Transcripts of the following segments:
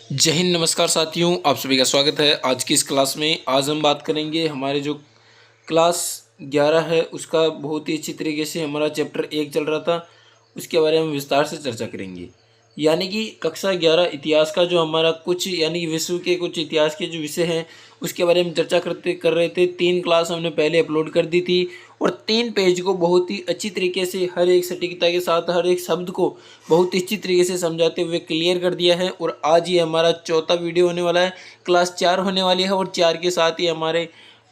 जय हिंद, नमस्कार साथियों, आप सभी का स्वागत है आज की इस क्लास में। आज हम बात करेंगे हमारे जो क्लास 11 है उसका बहुत ही अच्छी तरीके से हमारा चैप्टर 1 चल रहा था, उसके बारे में हम विस्तार से चर्चा करेंगे। यानी कि कक्षा 11 इतिहास का जो हमारा कुछ यानी कि विश्व के कुछ इतिहास के जो विषय हैं उसके बारे में चर्चा कर रहे थे। 3 क्लास हमने पहले अपलोड कर दी थी और 3 पेज को बहुत ही अच्छी तरीके से हर एक सटीकता के साथ हर एक शब्द को बहुत ही अच्छी तरीके से समझाते हुए क्लियर कर दिया है। और आज ये हमारा चौथा वीडियो होने वाला है, क्लास 4 होने वाली है और 4 के साथ ही हमारे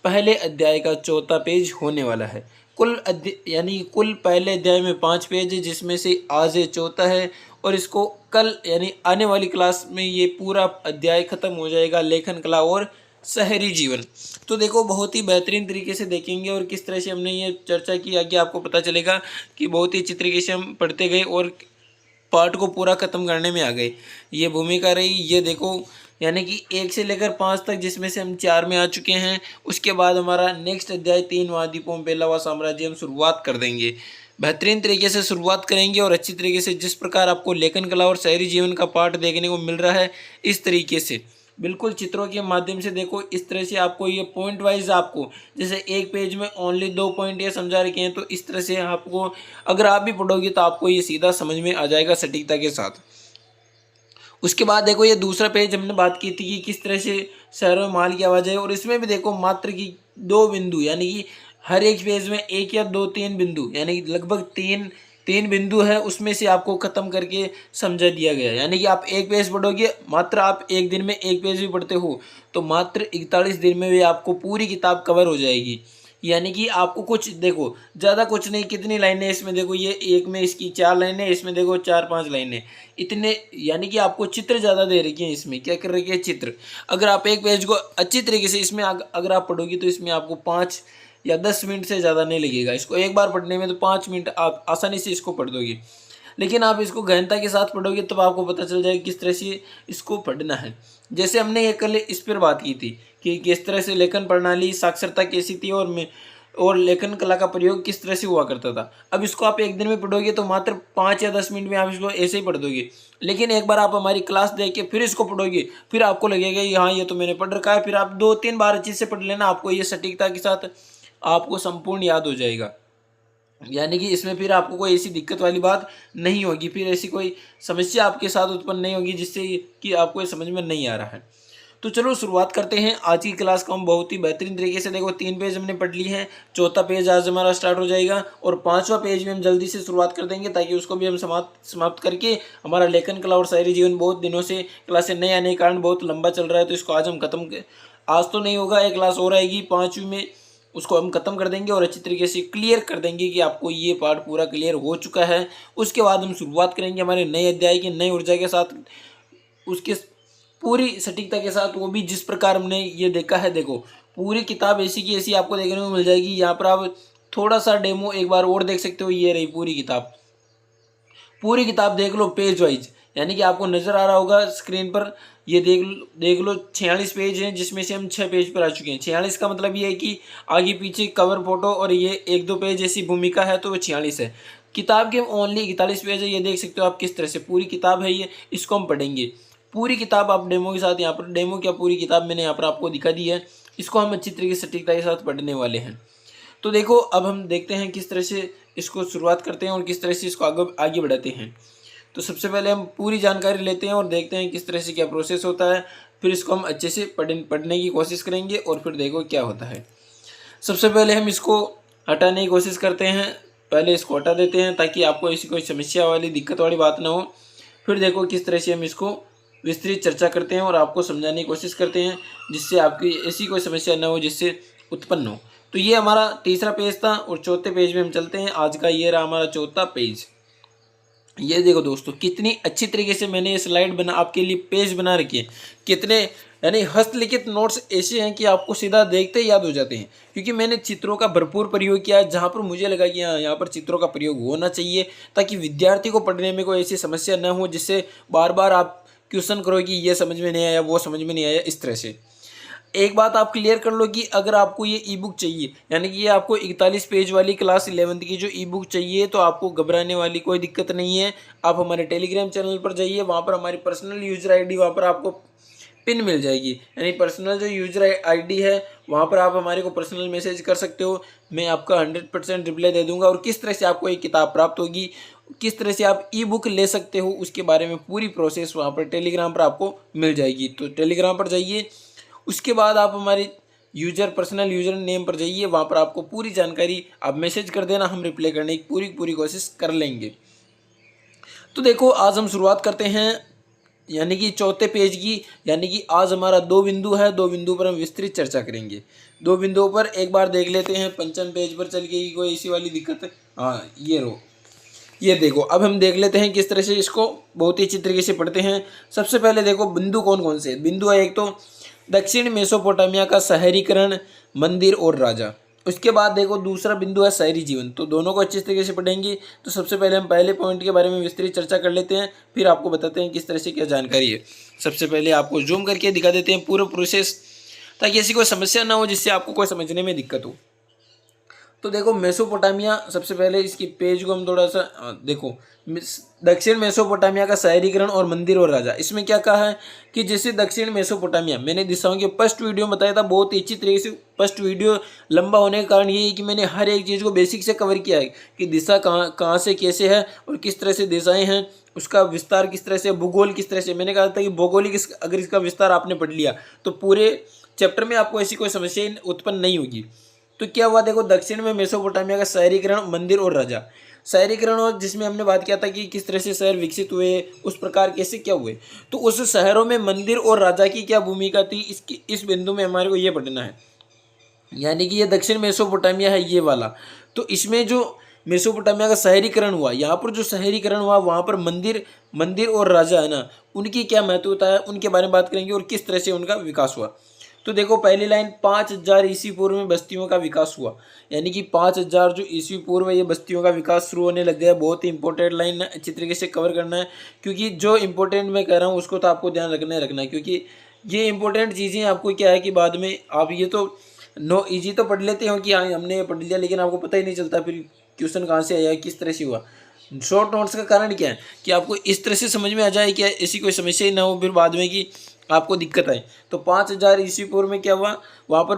पहले अध्याय का चौथा पेज होने वाला है। यानी कुल पहले अध्याय में 5 पेज है, जिसमें से आज ये चौथा है और इसको कल यानी आने वाली क्लास में ये पूरा अध्याय खत्म हो जाएगा, लेखन कला और शहरी जीवन। तो देखो, बहुत ही बेहतरीन तरीके से देखेंगे और किस तरह से हमने ये चर्चा की आगे आपको पता चलेगा कि बहुत ही अच्छी तरीके से हम पढ़ते गए और पार्ट को पूरा खत्म करने में आ गए। ये भूमिका रही, ये देखो, यानी कि 1 से लेकर 5 तक, जिसमें से हम 4 में आ चुके हैं। उसके बाद हमारा नेक्स्ट अध्याय 3 महाद्वीपों में फैला हुआ साम्राज्य हम शुरुआत कर देंगे। बेहतरीन तरीके से शुरुआत करेंगे और अच्छी तरीके से जिस प्रकार आपको लेखन कला और शहरी जीवन का पार्ट देखने को मिल रहा है, इस तरीके से बिल्कुल चित्रों के माध्यम से देखो। इस तरह से आपको ये पॉइंट वाइज, आपको जैसे एक पेज में ओनली 2 पॉइंट ये समझा रखे हैं, तो इस तरह से आपको अगर आप भी पढ़ोगे तो आपको ये सीधा समझ में आ जाएगा सटीकता के साथ। उसके बाद देखो, ये दूसरा पेज हमने बात की थी कि किस तरह से शहरों में माल की आवाजाही, और इसमें भी देखो मात्र की 2 बिंदु, यानी कि हर एक पेज में 1 या 2 3 बिंदु, यानी कि लगभग तीन बिंदु है, उसमें से आपको खत्म करके समझा दिया गया। यानी कि आप एक पेज पढ़ोगे, मात्र आप एक दिन में एक पेज भी पढ़ते हो तो मात्र 41 दिन में भी आपको पूरी किताब कवर हो जाएगी। यानी कि आपको कुछ देखो, ज़्यादा कुछ नहीं, कितनी लाइनें इसमें देखो, ये एक में इसकी 4 लाइनें, इसमें देखो 4-5 लाइनें, इतने। यानी कि आपको चित्र ज़्यादा दे रखी है, इसमें क्या कर रखी है, चित्र। अगर आप एक पेज को अच्छी तरीके से इसमें अगर आप पढ़ोगी तो इसमें आपको 5 या 10 मिनट से ज़्यादा नहीं लगेगा। इसको एक बार पढ़ने में तो 5 मिनट आप आसानी से इसको पढ़ दोगे। लेकिन आप इसको गहनता के साथ पढ़ोगे तब आपको पता चल जाएगा किस तरह से इसको पढ़ना है। जैसे हमने ये कल इस पर बात की थी कि किस तरह से लेखन प्रणाली साक्षरता कैसी थी और लेखन कला का प्रयोग किस तरह से हुआ करता था। अब इसको आप एक दिन में पढ़ोगे तो मात्र 5 या 10 मिनट में आप इसको ऐसे ही पढ़ दोगे। लेकिन एक बार आप हमारी क्लास देख के फिर इसको पढ़ोगे, फिर आपको लगेगा कि हाँ, ये तो मैंने पढ़ रखा है। फिर आप 2-3 बार अच्छे से पढ़ लेना, आपको ये सटीकता के साथ आपको संपूर्ण याद हो जाएगा। यानी कि इसमें फिर आपको कोई ऐसी दिक्कत वाली बात नहीं होगी, फिर ऐसी कोई समस्या आपके साथ उत्पन्न नहीं होगी जिससे कि आपको ये समझ में नहीं आ रहा है। तो चलो शुरुआत करते हैं आज की क्लास को हम बहुत ही बेहतरीन तरीके से। देखो, 3 पेज हमने पढ़ ली हैं, चौथा पेज आज हमारा स्टार्ट हो जाएगा और 5वां पेज भी हम जल्दी से शुरुआत कर देंगे ताकि उसको भी हम समाप्त करके हमारा लेखन कला और शायरी जीवन, बहुत दिनों से क्लासें नहीं आने के कारण बहुत लंबा चल रहा है, तो इसको आज हम आज तो नहीं होगा, एक क्लास और आएगी 5वीं में, उसको हम खत्म कर देंगे और अच्छी तरीके से क्लियर कर देंगे कि आपको ये पार्ट पूरा क्लियर हो चुका है। उसके बाद हम शुरुआत करेंगे हमारे नए अध्याय की, नई ऊर्जा के साथ, उसके पूरी सटीकता के साथ, वो भी जिस प्रकार हमने ये देखा है। देखो, पूरी किताब ऐसी की ऐसी आपको देखने को मिल जाएगी। यहाँ पर आप थोड़ा सा डेमो एक बार और देख सकते हो। ये रही पूरी किताब, पूरी किताब देख लो पेज वाइज, यानी कि आपको नज़र आ रहा होगा स्क्रीन पर। ये देख लो 46 पेज हैं, जिसमें से हम 6 पेज पर आ चुके हैं। 46 का मतलब ये है कि आगे पीछे कवर फोटो और ये 1-2 पेज ऐसी भूमिका है, तो वो 46 है। किताब के ओनली 41 पेज है, ये देख सकते हो आप किस तरह से पूरी किताब है ये। इसको हम पढ़ेंगे पूरी किताब, आप डेमो के साथ। यहाँ पर डेमो क्या, पूरी किताब मैंने यहाँ पर आपको दिखा दी है। इसको हम अच्छी तरीके से सटीकता के साथ पढ़ने वाले हैं। तो देखो, अब हम देखते हैं किस तरह से इसको शुरुआत करते हैं और किस तरह से इसको आगे बढ़ाते हैं। तो सबसे पहले हम पूरी जानकारी लेते हैं और देखते हैं किस तरह से क्या प्रोसेस होता है। फिर इसको हम अच्छे से पढ़ने की कोशिश करेंगे और फिर देखो क्या होता है। सबसे पहले हम इसको हटाने की कोशिश करते हैं। पहले इसको हटा देते हैं ताकि आपको ऐसी कोई समस्या वाली, दिक्कत वाली बात ना हो। फिर देखो किस तरह से हम इसको विस्तृत चर्चा करते हैं और आपको समझाने की कोशिश करते हैं, जिससे आपकी ऐसी कोई समस्या ना हो जिससे उत्पन्न हो। तो ये हमारा तीसरा पेज था और चौथे पेज में हम चलते हैं। आज का ये रहा हमारा चौथा पेज। ये देखो दोस्तों, कितनी अच्छी तरीके से मैंने ये स्लाइड आपके लिए पेज बना रखी है। कितने यानी हस्तलिखित नोट्स ऐसे हैं कि आपको सीधा देखते ही याद हो जाते हैं, क्योंकि मैंने चित्रों का भरपूर प्रयोग किया है। जहाँ पर मुझे लगा कि हाँ, यहाँ पर चित्रों का प्रयोग होना चाहिए ताकि विद्यार्थी को पढ़ने में कोई ऐसी समस्या न हो जिससे बार बार आप क्वेश्चन करो कि ये समझ में नहीं आया, वो समझ में नहीं आया, इस तरह से। एक बात आप क्लियर कर लो कि अगर आपको ये ई बुक चाहिए, यानी कि ये आपको 41 पेज वाली क्लास 11th की जो ई बुक चाहिए, तो आपको घबराने वाली कोई दिक्कत नहीं है। आप हमारे टेलीग्राम चैनल पर जाइए, वहाँ पर हमारी पर्सनल यूजर आईडी, वहाँ पर आपको पिन मिल जाएगी, यानी पर्सनल जो यूजर आईडी है वहाँ पर आप हमारे को पर्सनल मैसेज कर सकते हो। मैं आपका 100% रिप्लाई दे दूंगा, और किस तरह से आपको एक किताब प्राप्त होगी, किस तरह से आप ई बुक ले सकते हो, उसके बारे में पूरी प्रोसेस वहाँ पर टेलीग्राम पर आपको मिल जाएगी। तो टेलीग्राम पर जाइए, उसके बाद आप हमारे पर्सनल यूजर नेम पर जाइए, वहाँ पर आपको पूरी जानकारी आप मैसेज कर देना, हम रिप्लाई करने की पूरी कोशिश कर लेंगे। तो देखो आज हम शुरुआत करते हैं यानी कि चौथे पेज की, यानी कि आज हमारा 2 बिंदु है, 2 बिंदु पर हम विस्तृत चर्चा करेंगे। 2 बिंदुओं पर एक बार देख लेते हैं। पंचम पेज पर चल गई कोई इसी वाली दिक्कत? हाँ, ये देखो, अब हम देख लेते हैं किस तरह से इसको बहुत ही अच्छी तरीके से पढ़ते हैं। सबसे पहले देखो बिंदु कौन कौन से बिंदु है। एक तो दक्षिण मेसोपोटामिया का शहरीकरण, मंदिर और राजा। उसके बाद देखो दूसरा बिंदु है शहरी जीवन। तो दोनों को अच्छी तरीके से पढ़ेंगे। तो सबसे पहले हम पहले पॉइंट के बारे में विस्तृत चर्चा कर लेते हैं, फिर आपको बताते हैं किस तरह से क्या जानकारी है। सबसे पहले आपको जूम करके दिखा देते हैं पूरा प्रोसेस, ताकि ऐसी कोई समस्या ना हो जिससे आपको कोई समझने में दिक्कत हो। तो देखो मेसोपोटामिया, सबसे पहले इसकी पेज को हम थोड़ा सा देखो, दक्षिण मेसोपोटामिया का शहरीकरण और मंदिर और राजा। इसमें क्या कहा है कि जैसे दक्षिण मेसोपोटामिया, मैंने दिशाओं के फर्स्ट वीडियो में बताया था, बहुत ही अच्छी तरीके से। फर्स्ट वीडियो लंबा होने के कारण ये है कि मैंने हर एक चीज़ को बेसिक से कवर किया है कि दिशा कहाँ से कैसे है और किस तरह से दिशाएँ हैं, उसका विस्तार किस तरह से, भूगोल किस तरह से। मैंने कहा था कि भौगोलिक अगर इसका विस्तार आपने पढ़ लिया तो पूरे चैप्टर में आपको ऐसी कोई समस्या उत्पन्न नहीं होगी। तो क्या हुआ देखो, दक्षिण में मेसोपोटामिया का शहरीकरण, मंदिर और राजा। शहरीकरण, और जिसमें हमने बात किया था कि किस तरह से शहर विकसित हुए, उस प्रकार कैसे क्या हुए। तो उस शहरों में मंदिर और राजा की क्या भूमिका थी, इसकी इस बिंदु में हमारे को ये पढ़ना है। यानी कि ये दक्षिण मेसोपोटामिया है ये वाला। तो इसमें जो मेसोपोटामिया का शहरीकरण हुआ, यहाँ पर जो शहरीकरण हुआ वहाँ पर मंदिर और राजा है ना, उनकी क्या महत्वता है, उनके बारे में बात करेंगे और किस तरह से उनका विकास हुआ। तो देखो पहली लाइन, 5000 ईस्वी पूर्व में बस्तियों का विकास हुआ। यानी कि 5000 जो ईस्वी पूर्व ये बस्तियों का विकास शुरू होने लग गया। बहुत ही इंपॉर्टेंट लाइन है, अच्छी तरीके से कवर करना है, क्योंकि जो इंपॉर्टेंट मैं कह रहा हूँ उसको तो आपको ध्यान रखना है, क्योंकि ये इंपॉर्टेंट चीज़ें आपको क्या है कि बाद में आप ये तो ईजी तो पढ़ लेते हो कि हाँ हमने पढ़ लिया, लेकिन आपको पता ही नहीं चलता फिर क्वेश्चन कहाँ से आया, किस तरह से हुआ। शॉर्ट नोट्स का कारण क्या है कि आपको इस तरह से समझ में आ जाए कि ऐसी कोई समस्या ही ना हो फिर बाद में कि आपको दिक्कत आए। तो 5000 ईस्वी पूर्व में क्या हुआ, वहाँ पर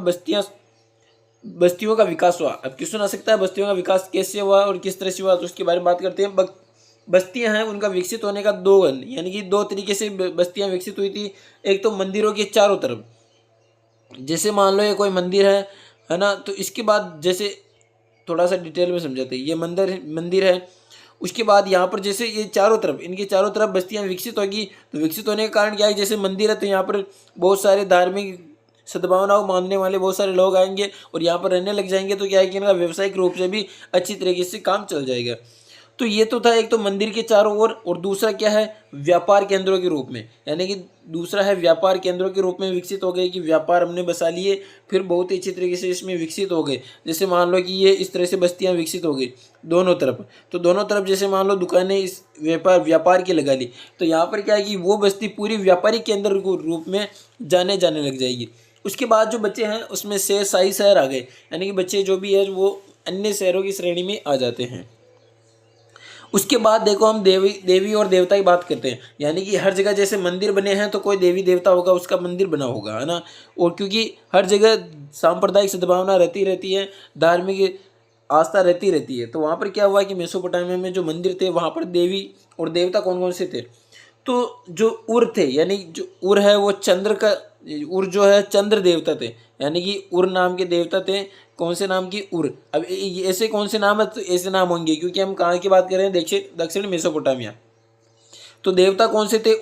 बस्तियों का विकास हुआ। अब क्वेश्चन आ सकता है बस्तियों का विकास कैसे हुआ और किस तरह से हुआ, तो उसके बारे में बात करते हैं। बस्तियां हैं उनका विकसित होने का यानी कि दो तरीके से बस्तियां विकसित हुई थी। एक तो मंदिरों के चारों तरफ, जैसे मान लो ये कोई मंदिर है ना, तो इसके बाद जैसे थोड़ा सा डिटेल में समझाते हैं। ये मंदिर है, उसके बाद यहाँ पर जैसे ये चारों तरफ, इनके चारों तरफ बस्तियाँ विकसित होगी। तो विकसित होने के कारण क्या है, जैसे मंदिर है तो यहाँ पर बहुत सारे धार्मिक सद्भावनाओं मानने वाले बहुत सारे लोग आएंगे और यहाँ पर रहने लग जाएंगे। तो क्या है कि इनका व्यावसायिक रूप से भी अच्छी तरीके से काम चल जाएगा। तो ये तो था एक तो मंदिर के चारों ओर, और दूसरा क्या है, व्यापार केंद्रों के रूप में। यानी कि दूसरा है व्यापार केंद्रों के रूप में विकसित हो गए कि व्यापार हमने बसा लिए, फिर बहुत ही अच्छी तरीके से इसमें विकसित हो गए। जैसे मान लो कि ये इस तरह से बस्तियां विकसित हो गई दोनों तरफ। तो दोनों तरफ जैसे मान लो दुकानें इस व्यापार की लगा ली, तो यहाँ पर क्या है कि वो बस्ती पूरी व्यापारिक केंद्र के रूप में जाने लग जाएगी। उसके बाद जो बच्चे हैं उसमें से शाही शहर आ गए, यानी कि बच्चे जो भी है वो अन्य शहरों की श्रेणी में आ जाते हैं। उसके बाद देखो हम देवी और देवता की बात करते हैं। यानी कि हर जगह जैसे मंदिर बने हैं तो कोई देवी देवता होगा, उसका मंदिर बना होगा, है ना। और क्योंकि हर जगह सांप्रदायिक सद्भावना रहती है, धार्मिक आस्था रहती है। तो वहाँ पर क्या हुआ कि मेसोपोटामिया में जो मंदिर थे वहाँ पर देवी और देवता कौन कौन से थे, तो जो उर थे, यानी जो उर है वो उर जो है चंद्र देवता थे। यानी कि उर नाम के देवता थे। कौन से नाम की, उर। अब ऐसे कौन से नाम है, तो ऐसे नाम होंगे क्योंकि हम कहाँ की बात कर रहे हैं, देखिए दक्षिण मेसोपोटामिया। तो देवता कौन से थे,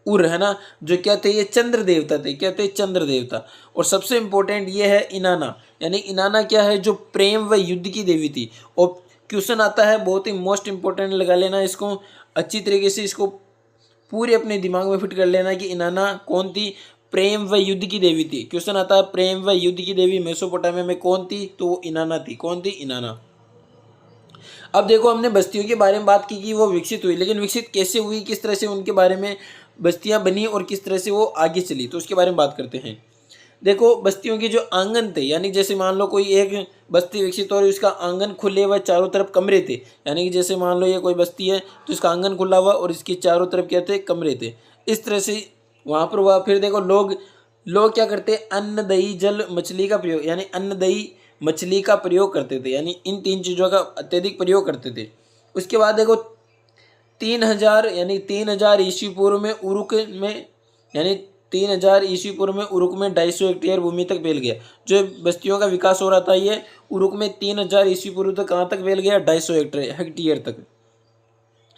उर, है ना। जो क्या थे, ये चंद्र देवता थे। क्या थे, चंद्र देवता। और सबसे इंपॉर्टेंट ये है इनाना। यानी इनाना क्या है, जो प्रेम व युद्ध की देवी थी। और क्वेश्चन आता है बहुत ही मोस्ट इंपॉर्टेंट, लगा लेना इसको अच्छी तरीके से, इसको पूरे अपने दिमाग में फिट कर लेना कि इनाना कौन थी, प्रेम व युद्ध की देवी थी। क्वेश्चन आता है प्रेम व युद्ध की देवी मेसोपोटामिया में कौन थी, तो वो इनाना थी। कौन थी, इनाना। अब देखो हमने बस्तियों के बारे में बात की कि वो विकसित हुई, लेकिन विकसित कैसे हुई, किस तरह से उनके बारे में बस्तियां बनी और किस तरह से वो आगे चली, तो उसके बारे में बात करते हैं। देखो बस्तियों के जो आंगन थे, यानी जैसे मान लो कोई एक बस्ती विकसित हो रही, उसका आंगन खुले हुए चारों तरफ कमरे थे। यानी कि जैसे मान लो ये कोई बस्ती है तो इसका आंगन खुला हुआ और इसके चारों तरफ क्या थे, कमरे थे। इस तरह से वहाँ पर हुआ। फिर देखो लोग लोग क्या करते, अन्न दही जल मछली का प्रयोग, यानी अन्न दही मछली का प्रयोग करते थे, यानी इन तीन चीज़ों का अत्यधिक प्रयोग करते थे। उसके बाद देखो 3000 यानी 3000 ईस्वी पूर्व में उरुक में, यानी 3000 ईस्वी पूर्व में उरुक में 250 हेक्टेयर भूमि तक फैल गया। जो बस्तियों का विकास हो रहा था ये उरुक में 3000 ईस्वी पूर्व तक कहाँ तक फैल गया, 250 हेक्टेयर तक।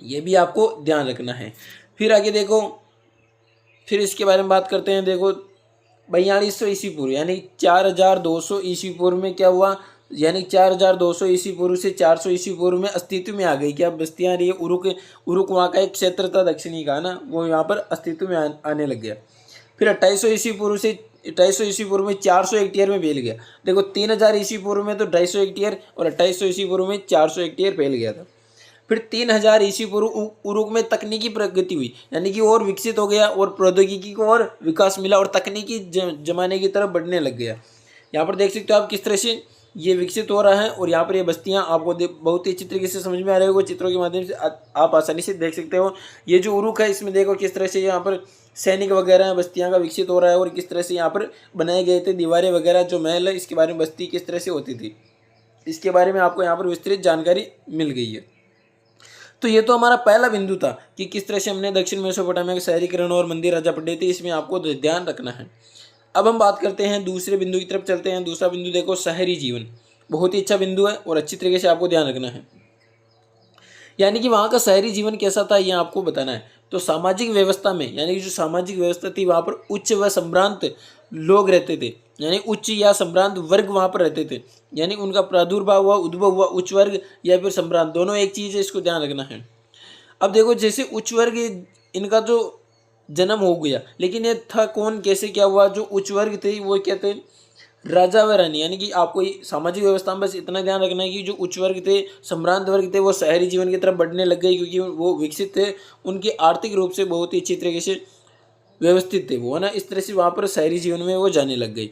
ये भी आपको ध्यान रखना है। फिर आगे देखो, फिर इसके बारे में बात करते हैं। देखो 4200 ईस्वी पूर्व यानी 4200 ईस्वी पूर्व में क्या हुआ, यानी 4200 ईस्वी पूर्व से 400 ईस्वी पूर्व में अस्तित्व में आ गई क्या बस्तियां रही। उरुक वहाँ का एक क्षेत्र था दक्षिणी का ना, वो यहाँ पर अस्तित्व में आने लग गया। फिर 2800 ईस्वी पूर्व से 2800 ईस्वी पूर्व में 400 हेक्टेयर में फैल गया। देखो 3000 ईस्वी पूर्व में तो 250 हेक्टेयर और 2800 ईस्वी पूर्व में 400 हेक्टेयर फैल गया था। फिर 3000 ईस्वी पूर्व उरुक में तकनीकी प्रगति हुई, यानी कि और विकसित हो गया और प्रौद्योगिकी को और विकास मिला और तकनीकी जमाने की तरफ बढ़ने लग गया। यहाँ पर देख सकते हो आप किस तरह से ये विकसित हो रहा है। और यहाँ पर ये बस्तियाँ आपको बहुत ही अच्छी तरीके से समझ में आ रही होगी, चित्रों के माध्यम से आप आसानी से देख सकते हो। ये जो उरुक है इसमें देखो किस तरह से यहाँ पर सैनिक वगैरह बस्तियाँ का विकसित हो रहा है और किस तरह से यहाँ पर बनाए गए थे दीवारें वगैरह, जो महल है इसके बारे में बस्ती किस तरह से होती थी, इसके बारे में आपको यहाँ पर विस्तृत जानकारी मिल गई है। तो ये तो हमारा पहला बिंदु था कि किस तरह से हमने दक्षिण मेसोपोटामिया के शहरीकरण और मंदिर राजा पढ़े थे, इसमें आपको ध्यान रखना है। अब हम बात करते हैं दूसरे बिंदु की तरफ चलते हैं। दूसरा बिंदु देखो शहरी जीवन, बहुत ही अच्छा बिंदु है और अच्छी तरीके से आपको ध्यान रखना है। यानी कि वहाँ का शहरी जीवन कैसा था ये आपको बताना है। तो सामाजिक व्यवस्था में, यानी कि जो सामाजिक व्यवस्था थी वहाँ पर उच्च व संभ्रांत लोग रहते थे, यानी उच्च या संभ्रांत वर्ग वहाँ पर रहते थे। यानी उनका प्रादुर्भाव हुआ, उद्भव हुआ उच्च वर्ग या फिर संभ्रांत, दोनों एक चीज़ है, इसको ध्यान रखना है। अब देखो जैसे उच्च वर्ग इनका जो जन्म हो गया, लेकिन ये था कौन, कैसे क्या हुआ, जो उच्च वर्ग थे वो क्या थे, राजा व रानी। यानी कि आपको सामाजिक व्यवस्था में बस इतना ध्यान रखना है कि जो उच्च वर्ग थे, सम्रांत वर्ग थे, वो शहरी जीवन की तरफ बढ़ने लग गए क्योंकि वो विकसित थे, उनके आर्थिक रूप से बहुत ही अच्छी तरीके से व्यवस्थित थे वो, है ना। इस तरह से वहाँ पर शहरी जीवन में वो जाने लग गई।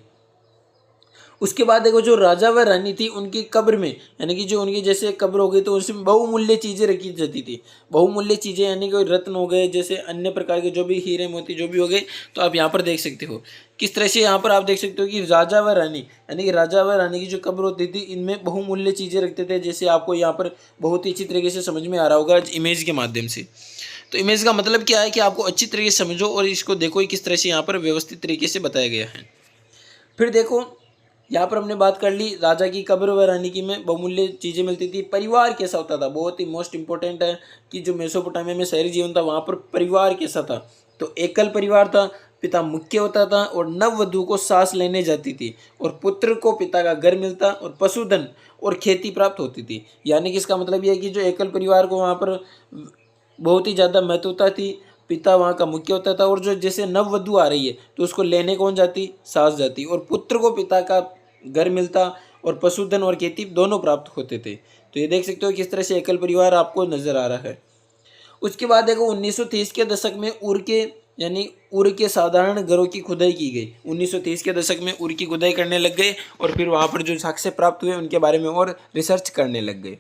उसके बाद देखो जो राजा व रानी थी उनकी कब्र में, यानी कि जो उनकी जैसे कब्र हो गई तो उसमें बहुमूल्य चीज़ें रखी जाती थी। बहुमूल्य चीज़ें यानी कि रत्न हो गए, जैसे अन्य प्रकार के जो भी हीरे मोती जो भी हो गए, तो आप यहाँ पर देख सकते हो किस तरह से यहाँ पर आप देख सकते हो कि राजा व रानी, यानी कि राजा व रानी की जो कब्र होती थी इनमें बहुमूल्य चीज़ें रखते थे। जैसे आपको यहाँ पर बहुत ही अच्छी तरीके से समझ में आ रहा होगा इमेज के माध्यम से। तो इमेज का मतलब क्या है कि आपको अच्छी तरीके से समझो और इसको देखो कि किस तरह से यहाँ पर व्यवस्थित तरीके से बताया गया है। फिर देखो यहाँ पर हमने बात कर ली राजा की कब्र व रानी की में बहुमूल्य चीज़ें मिलती थी। परिवार कैसा होता था, बहुत ही मोस्ट इंपॉर्टेंट है कि जो मेसोपोटामिया में शहरी जीवन था वहाँ पर परिवार कैसा था। तो एकल परिवार था, पिता मुख्य होता था और नववधु को सास लेने जाती थी और पुत्र को पिता का घर मिलता और पशुधन और खेती प्राप्त होती थी। यानी कि इसका मतलब यह है कि जो एकल परिवार को वहाँ पर बहुत ही ज़्यादा महत्वता थी, पिता वहाँ का मुख्य होता था और जो जैसे नववधु आ रही है तो उसको लेने कौन जाती, सास जाती, और पुत्र को पिता का घर मिलता और पशुधन और खेती दोनों प्राप्त होते थे। तो ये देख सकते हो किस तरह से एकल परिवार आपको नजर आ रहा है। उसके बाद देखो 1930 के दशक में उर के साधारण घरों की खुदाई की गई। 1930 के दशक में उर की खुदाई करने लग गए और फिर वहाँ पर जो साक्ष्य प्राप्त हुए उनके बारे में और रिसर्च करने लग गए।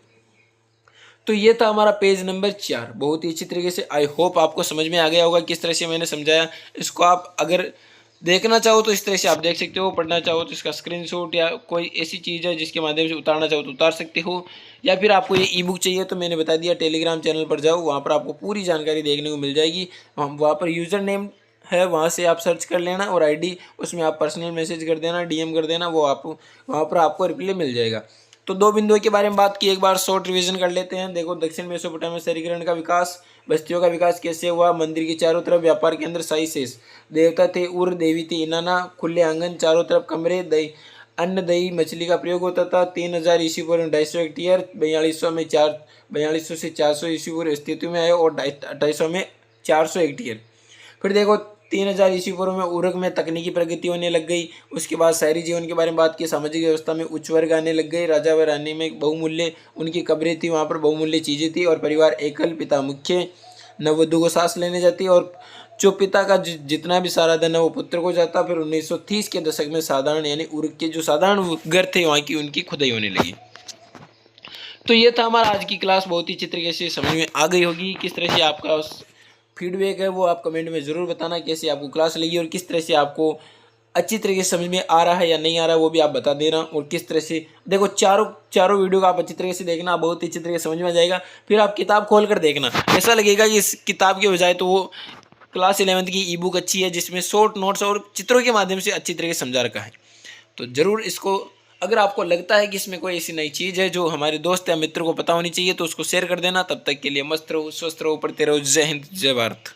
तो ये था हमारा पेज नंबर 4। बहुत ही अच्छी तरीके से आई होप आपको समझ में आ गया होगा किस तरह से मैंने समझाया। इसको आप अगर देखना चाहो तो इस तरह से आप देख सकते हो, पढ़ना चाहो तो इसका स्क्रीनशॉट या कोई ऐसी चीज़ है जिसके माध्यम से उतारना चाहो तो उतार सकते हो, या फिर आपको ये ई बुक चाहिए तो मैंने बता दिया टेलीग्राम चैनल पर जाओ, वहाँ पर आपको पूरी जानकारी देखने को मिल जाएगी। वहाँ पर यूज़र नेम है, वहाँ से आप सर्च कर लेना और आईडी उसमें आप पर्सनल मैसेज कर देना, डीएम कर देना, वो आप वहाँ पर आपको रिप्लाई मिल जाएगा। तो 2 बिंदुओं के बारे में बात की, एक बार शॉर्ट रिवीजन कर लेते हैं। देखो दक्षिण मेसोपोटामिया शहरीकरण का विकास, बस्तियों का विकास कैसे हुआ, मंदिर के चारों तरफ व्यापार के अंदर शाही शेष, देवता थे उर, देवी थी इनाना, खुले आंगन, चारों तरफ कमरे, दही अन्न दही मछली का प्रयोग होता था। 3000 ईस्वी पूर्व 250 हेक्टेयर, 4200 से 400 ईस्वी पूर्व अस्तित्व में आए और 2800 में 400 हेक्टेयर। फिर देखो 3000 ईस्वी पूर्व में उर्ग में तकनीकी प्रगति होने लग गई। उसके बाद शहरी जीवन के बारे में बात की, सामाजिक व्यवस्था में उच्च वर्ग आने लग गए, राजा व रानी में बहुमूल्य उनकी कब्रें थी, वहाँ पर बहुमूल्य चीज़ें थी और परिवार एकल, पिता मुख्य, नववधु को सास लेने जाती और जो पिता का जितना भी सारा धन है वो पुत्र को जाता। फिर 1930 के दशक में साधारण यानी उर्ग के जो साधारण घर थे वहाँ की उनकी खुदाई होने लगी। तो ये था हमारा आज की क्लास, बहुत ही अच्छी तरीके से समझ में आ गई होगी। किस तरह से आपका फीडबैक है वो आप कमेंट में ज़रूर बताना, कैसे आपको क्लास लगी और किस तरह से आपको अच्छी तरीके से समझ में आ रहा है या नहीं आ रहा है वो भी आप बता देना। और किस तरह से देखो चारों वीडियो का आप अच्छी तरीके से देखना, बहुत ही अच्छी तरीके से समझ में आ जाएगा। फिर आप किताब खोल कर देखना, ऐसा लगेगा कि इस किताब के बजाय तो वो क्लास 11th की ई बुक अच्छी है जिसमें शॉर्ट नोट्स और चित्रों के माध्यम से अच्छी तरीके से समझा रखा है। तो ज़रूर इसको, अगर आपको लगता है कि इसमें कोई ऐसी नई चीज़ है जो हमारे दोस्त या मित्र को पता होनी चाहिए तो उसको शेयर कर देना। तब तक के लिए मस्त रहो, स्वस्थ रहो, पढ़ते रहो। जय हिंद, जय भारत।